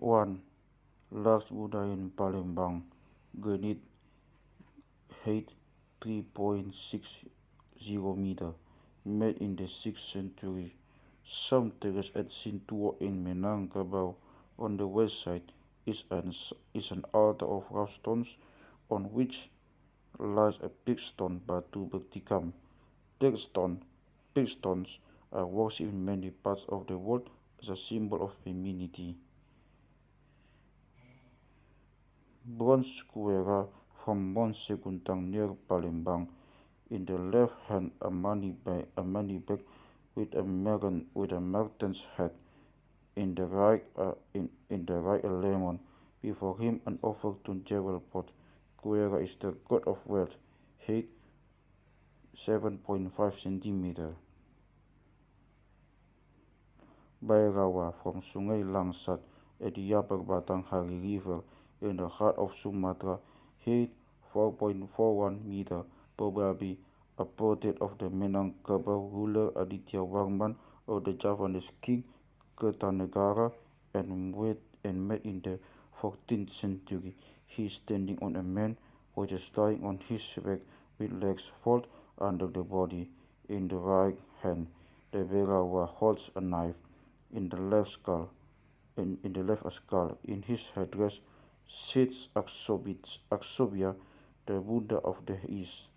1. Large Buddha in Palembang, granite, height 3.60 meter, made in the 6th century. Some terrace at Sintua in Minangkabau on the west side is an altar of rough stones on which lies a big stone batu bertikam. Big stones are worshipped in many parts of the world as a symbol of femininity. Bronze square from Mount Seguntang near Palembang. In the left hand, a money bag with a merchant's hat. In the right, a lemon. Before him, an overturned jewel pot. Kuera is the god of wealth. Height 7.5 centimeter. Bairawa from Sungai Langsat at the upper Batang Hari River in the heart of Sumatra. Height 4.41 meter. Probably a portrait of the Minangkabau ruler Aditya Warman or the Javanese king Kertanegara and made in the 14th century. He is standing on a man which is lying on his back with legs folded under the body. In the right hand, the Bairawa holds a knife. In the left skull, in his headdress sits Aksobia, the Buddha of the East.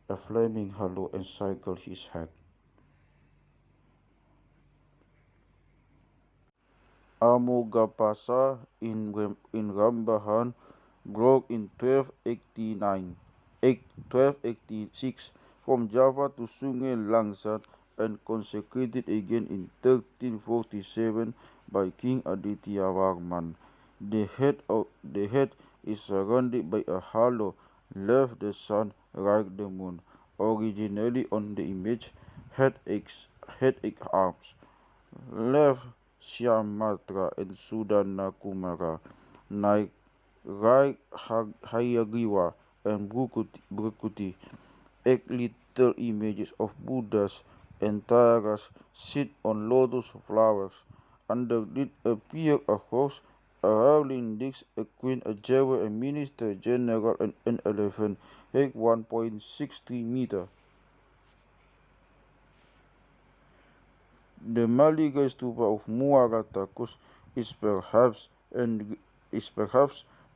A flaming halo encircled his head. Amogapasa in Rambahan broke in 1286 from Java to Sungai Langsat and consecrated again in 1347 by King Aditya Varman. The head is surrounded by a halo, left the sun, right the moon. Originally on the image, headache arms, left Sumatra and Sudana Kumara, right Hayagriva and Brukuti. 8 little images of Buddhas and Taras sit on lotus flowers. Underneath appear a horse, a howling dix, a queen, a jewel, a minister general, and an elephant, height 1.63 meter. The Maligai stupa of Muara Takus is perhaps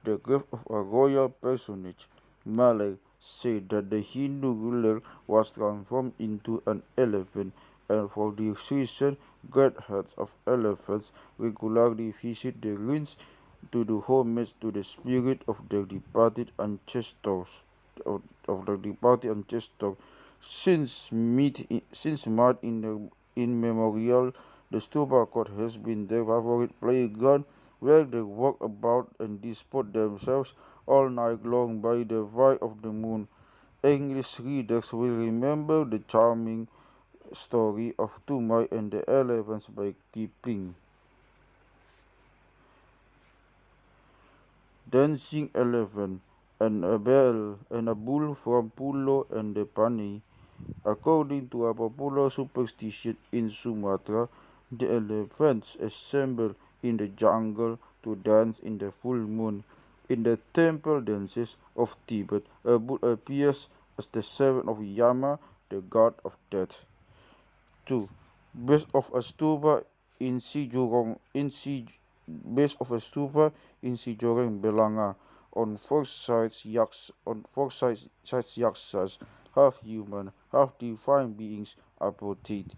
the grave of a royal personage. Malay say that the Hindu ruler was transformed into an elephant, and for this reason great herds of elephants regularly visit the ruins to do homage to the spirit of their departed ancestors. Since mud in memorial, the stupa court has been their favorite playground, where they walk about and disport themselves all night long by the light of the moon. English readers will remember the charming story of Tumai and the elephants by Kipling. Dancing elephant and a bull from Pulo and the Pani. According to a popular superstition in Sumatra, the elephants assemble in the jungle to dance in the full moon. In the temple dances of Tibet, a bull appears as the servant of Yama, the god of death. 2. Base of a stupa in Sijoreng, Belanga. On four sides yaksas, half human, half divine beings are portrayed.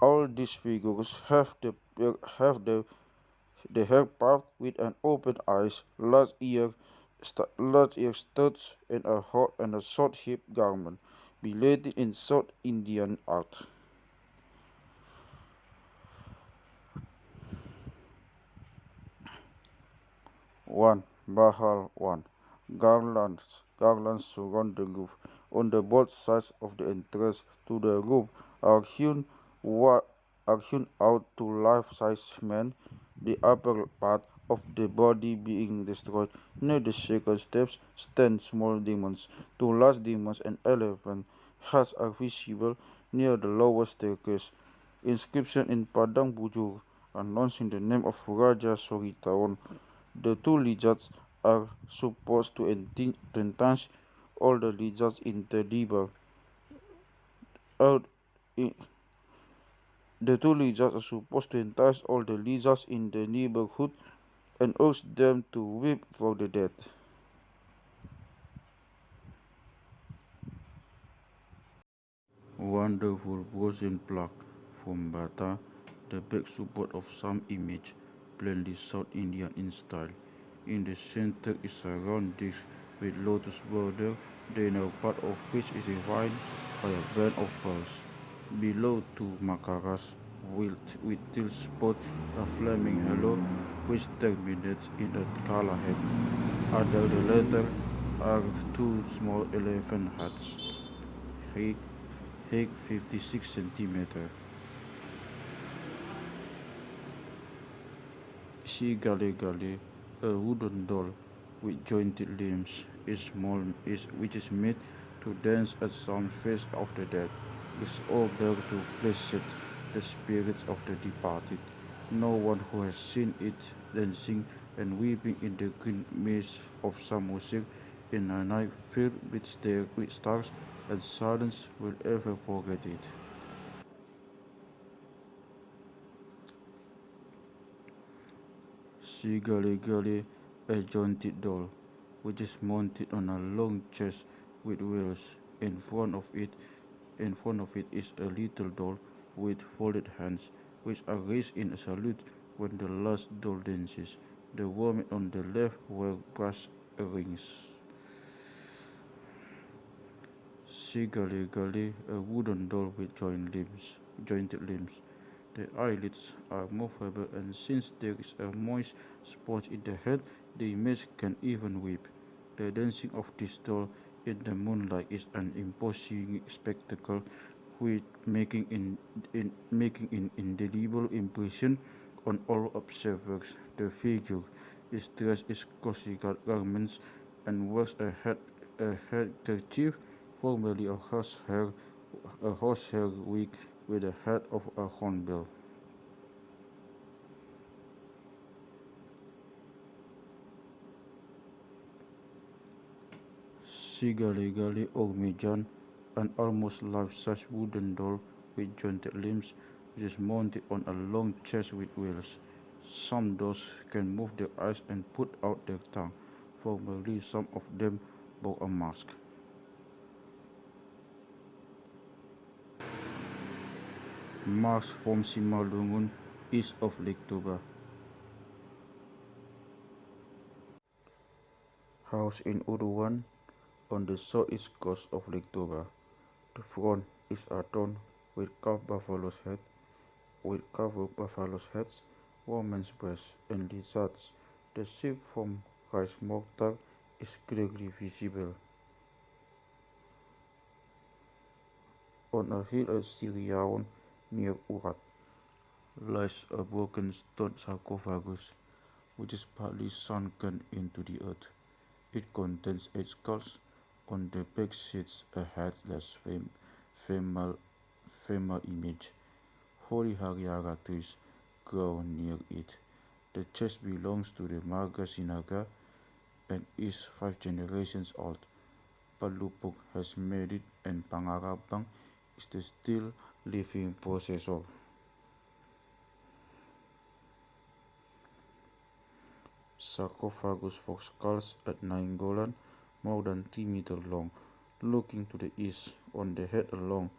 All these figures have the hair parted with an open eyes, large ear studs, and a short-hip garment, related in South Indian art. One Bahal 1. Garlands surround the roof. On the both sides of the entrance to the roof are hewn out to life-size men, the upper part of the body being destroyed. Near the second steps stand small demons. Two large demons and elephant heads are visible near the lower staircase. Inscription in Padang Bujur announcing the name of Raja Soritaon. The two lizards are supposed to entice all the lizards in the river. The two lizards are supposed to entice all the lizards in the neighborhood and urge them to weep for the dead. Wonderful bronze plaque from Batak, the back support of some image, plainly South Indian in style. In the center is a round dish with lotus border, the inner part of which is defined by a band of pearls. Below two makaras with teal spot a flaming halo which terminates in a kala head. Under the latter are two small elephant heads, height 56 centimeters. Gale, a wooden doll with jointed limbs, which is made to dance at some face of the dead, is ordered to please the spirits of the departed. No one who has seen it dancing and weeping in the green maze of samosir in a night filled with stars and silence will ever forget it. Gale, a jointed doll, which is mounted on a long chest with wheels. In front of it is a little doll with folded hands, which are raised in a salute when the last doll dances. The woman on the left wears brass earrings. Gale, a wooden doll with jointed limbs. The eyelids are movable, and since there is a moist spot in the head, the image can even weep. The dancing of this doll in the moonlight is an imposing spectacle, which making an indelible impression on all observers. The figure is dressed in costly garments and wears a headkerchief, formerly a horsehair wig with the head of a hornbill. Gale or Mijan, an almost life-size wooden doll with jointed limbs, which is mounted on a long chest with wheels. Some dolls can move their eyes and put out their tongue. Formerly, some of them wore a mask. Mars from Simalungun, east of Lake Toba. House in Uruan, on the southeast coast of Lake Toba. The front is adorned with carved buffalo's heads, women's breasts, and lizards. The shape from rice mortar is clearly visible. On a hill at Siriaon near Urat lies a broken stone sarcophagus, which is partly sunken into the earth. It contains 8 skulls. On the back sits a headless female image. Holy Hariara trees grow near it. The chest belongs to the Marga Sinaga and is 5 generations old. Palupuk has married and Pangarabang is the still living possessor. Sarcophagus for skulls at Nainggolan, more than 3 meters long, looking to the east. On the head a long,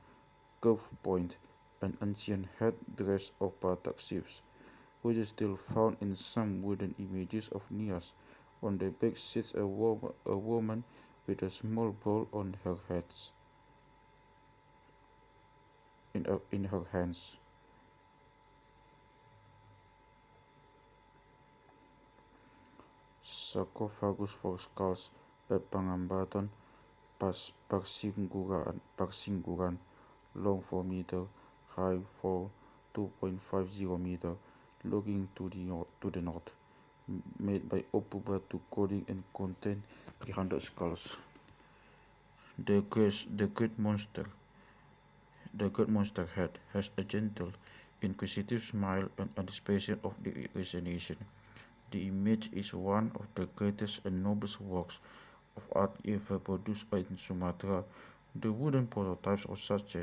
curved point, an ancient head dress of Batak chiefs, which is still found in some wooden images of nias. On the back sits a woman with a small bowl on her head in her hands. Sarcophagus for skulls at Pangambatan, Parsingguran, long 4 meters, high 2.50 meters, looking to the north, made by Opubatu coding and contain 300 skulls. The great monster head has a gentle inquisitive smile, and anticipation of the resignation. The image is one of the greatest and noblest works of art ever produced in Sumatra. The wooden prototypes of such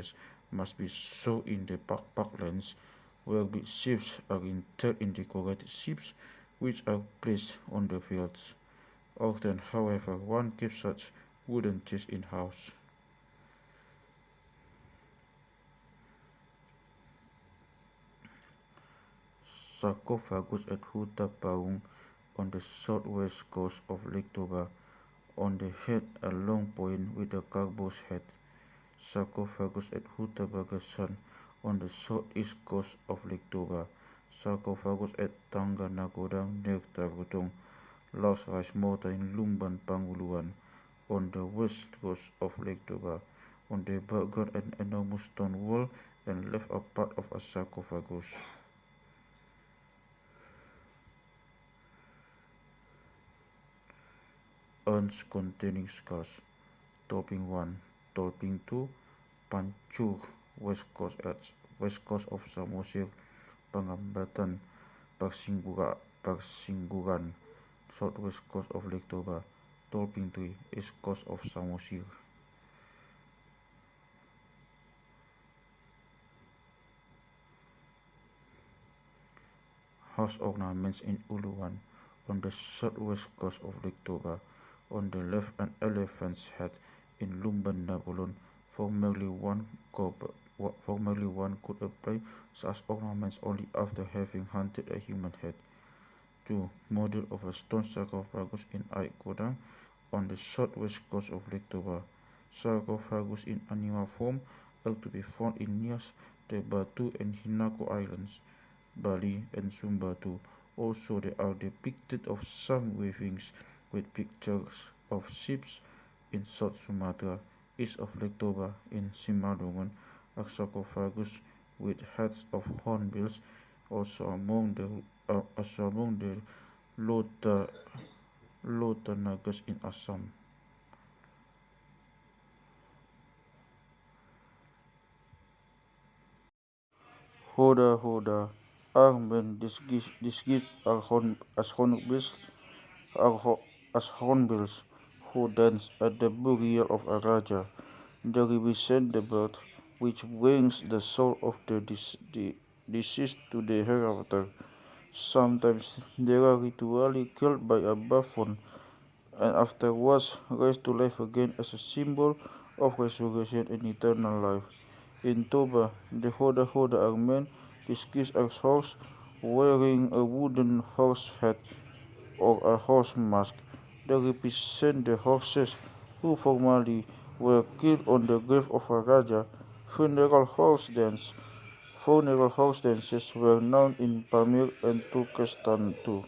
must be sown in the parklands, where big ships are interred in decorated ships which are placed on the fields. Often, however, one keeps such wooden chests in-house. Sarcophagus at Huta Baung on the southwest coast of Lake Toba. On the head a long point with a carbo's head. Sarcophagus at Huta Bagasan on the southeast coast of Lake Toba. Sarcophagus at Tangga Nagodang near Tarutong. Last rise mortar in Lumban Panguluan on the west coast of Lake Toba. On the background an enormous stone wall and left a part of a sarcophagus. Urns containing skulls. Topping 1, Topping 2, Pancur, west coast of Samosir, Pangambatan, Parsingguran, southwest coast of Lake Toba. Topping 3, east coast of Samosir. House ornaments in Uluwan on the southwest coast of Lake Toba. On the left an elephant's head in Lumban Nabolon. Formerly one could apply such ornaments only after having hunted a human head. 2. Model of a stone sarcophagus in Aikodang on the southwest coast of Lake Toba. Sarcophagus in animal form are to be found in Nias, the Batu and Hinako Islands, Bali and Sumba too. Also there are depicted of some weavings with pictures of ships in South Sumatra, east of Lake Toba in Simalungun, a sarcophagus with heads of hornbills, also among the Lota Nagas in Assam. Hoda Hoda, armband disguised as hornbills who dance at the burial of a Raja. They represent the bird which brings the soul of the deceased to the hereafter. Sometimes they are ritually killed by a buffon and afterwards raised to life again as a symbol of resurrection and eternal life. In Toba, the Hoda Hoda are men disguised as horse, wearing a wooden horse head or a horse mask. They represent the horses who formerly were killed on the grave of a Raja. Funeral horse dances were known in Pamir and Turkestan too.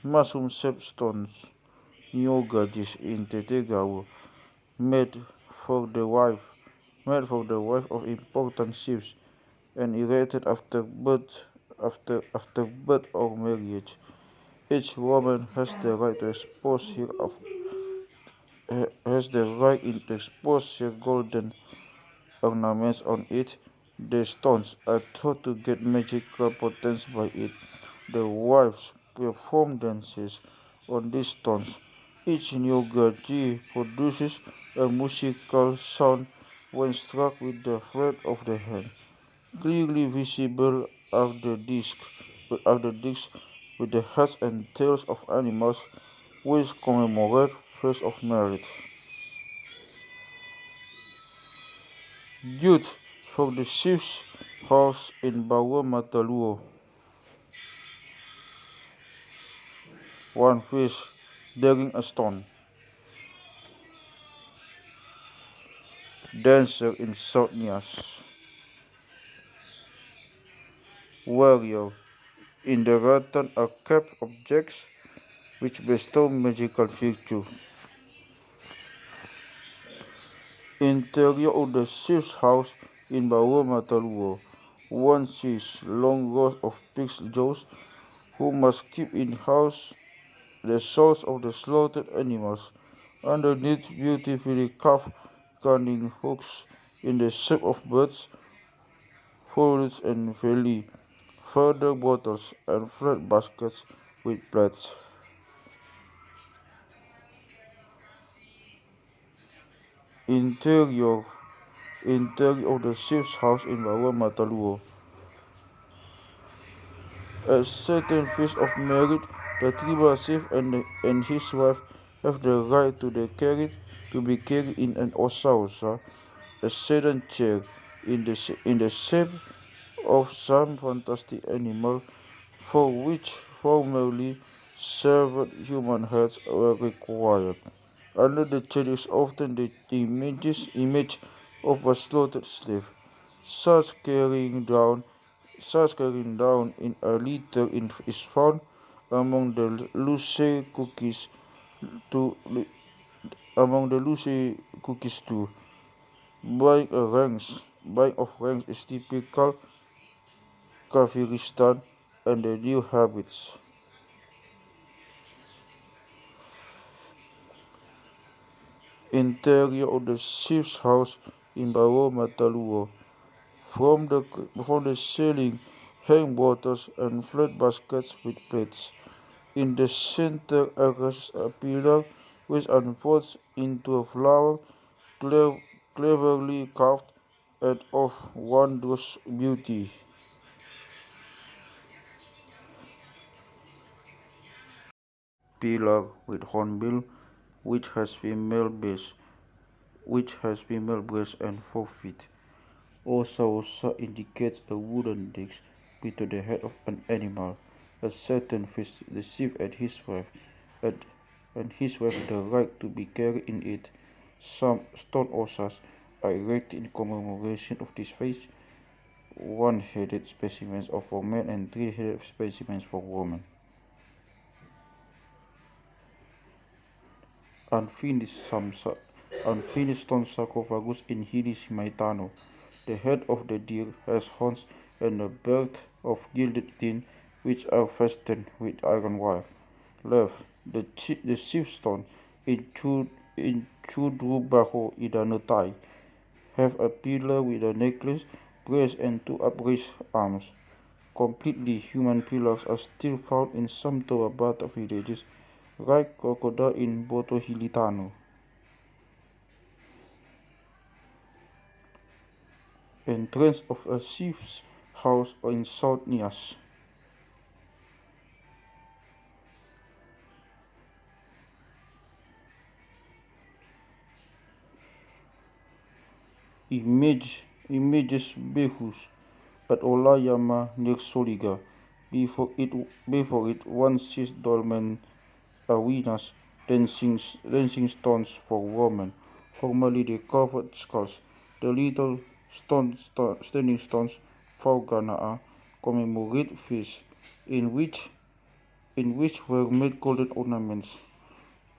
Mushroom-shaped stones, nyogadis in Tetegawa, made for the wife of important chiefs and erected after birth or marriage. Each woman has the right to expose her golden ornaments on it. The stones are thought to get magical potency by it. The wives perform dances on these stones. Each nyogaji produces a musical sound when struck with the flat of the hand. Clearly visible are the discs with the heads and tails of animals which commemorate feats of merit. Youth from the chief's house in Bawa Mataluo. One fish bearing a stone. Dancer in South Nias. Warrior in the rattan are kept objects which bestow magical virtue. Interior of the chief's house in Bawa Mataluo. One sees long rows of pig's jaws who must keep in house the souls of the slaughtered animals. Underneath beautifully carved cunning hooks in the shape of birds, foliage and valley, further bottles and flat baskets with plates. Interior of the chief's house in Bawa Mataluo. At certain feast of merit, the tribal chief and his wife have the right to be carried in an osa, a sedan chair in the shape of some fantastic animal for which formerly severed human heads were required. Under the chair is often the image of a slaughtered slave, such carrying down in a litter is found among the loose cookies to too. Buying of ranks is typical Kafiristan and the new habits. Interior of the chief's house in Bawo Mataluo. From the ceiling hang bottles and flat baskets with plates. In the center rests a pillar which unfolds into a flower cleverly carved and of wondrous beauty. Pillar with hornbill which has female base and 4 feet. Osa indicates a wooden disc between the head of an animal. A certain feast, the chief and his wife had the right to be carried in it. Some stone osas are erected in commemoration of this feast. One-headed specimens are for men and three-headed specimens for women. Unfinished stone sarcophagus in Hillis Maitano. The head of the deer has horns and a belt of gilded tin which are fastened with iron wire. Left, the chief stone in Chudrubaho Idanotai have a pillar with a necklace, breast and two upraised arms. Completely human pillars are still found in some Toba Batak villages, like crocodile in Boto Hilitano. Entrance of a chief's house in South Nias. Images Behus at Olayama near Soliga. Before it one sees dolmen arenas, dancing stones for women. Formerly they covered skulls. The little standing stones for Ganaa commemorate feasts in which were made golden ornaments.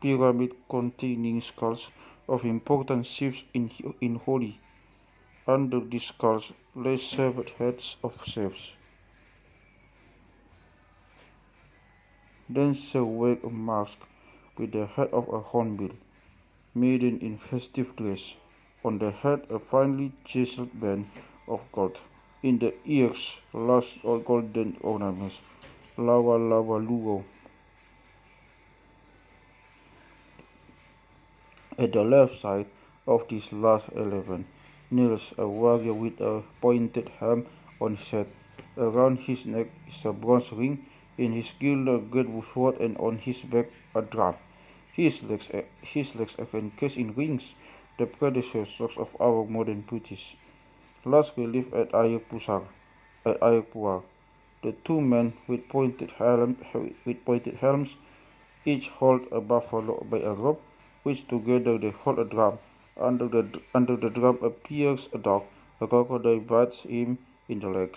Pyramid containing skulls of important chiefs in Holi. Under these skulls lay severed heads of chiefs. Dancer wear a mask with the head of a hornbill, maiden in festive dress. On the head a finely chiseled band of gold. In the ears large golden ornaments. Lawa Luo. At the left side of this last 11 kneels a warrior with a pointed helm on his head. Around his neck is a bronze ring, in his girdle a great sword, and on his back a drum. His legs are encased in rings, the predecessors of our modern booties. Last relief at Ayappuar. The two men with pointed helms each hold a buffalo by a rope, which together they hold a drum. Under the drum appears a dog. A crocodile bites him in the leg.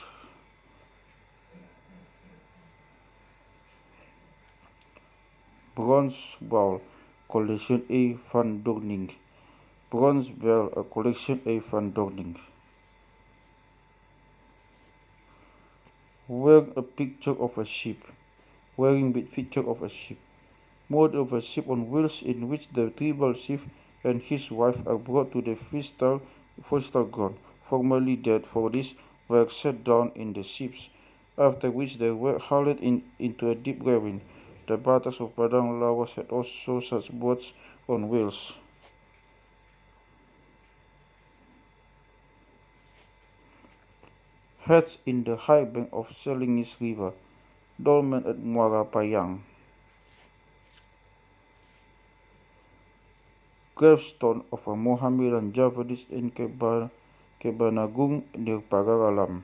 Bronze bowl, collection A van Dorning. Bronze bell, a collection A van Dorning. Wearing with picture of a ship. Model of a ship on wheels in which the tribal chief and his wife are brought to the feast style foster ground, formerly dead for this, were set down in the ships, after which they were hauled into a deep ravine. The Bataks of Padang Lawas had also such boats on wheels. Heads in the high bank of Selingis River, dolmen at Muara Payang. Gravestone of a Mohammedan Javanese in Kebanagung near Pagaralam.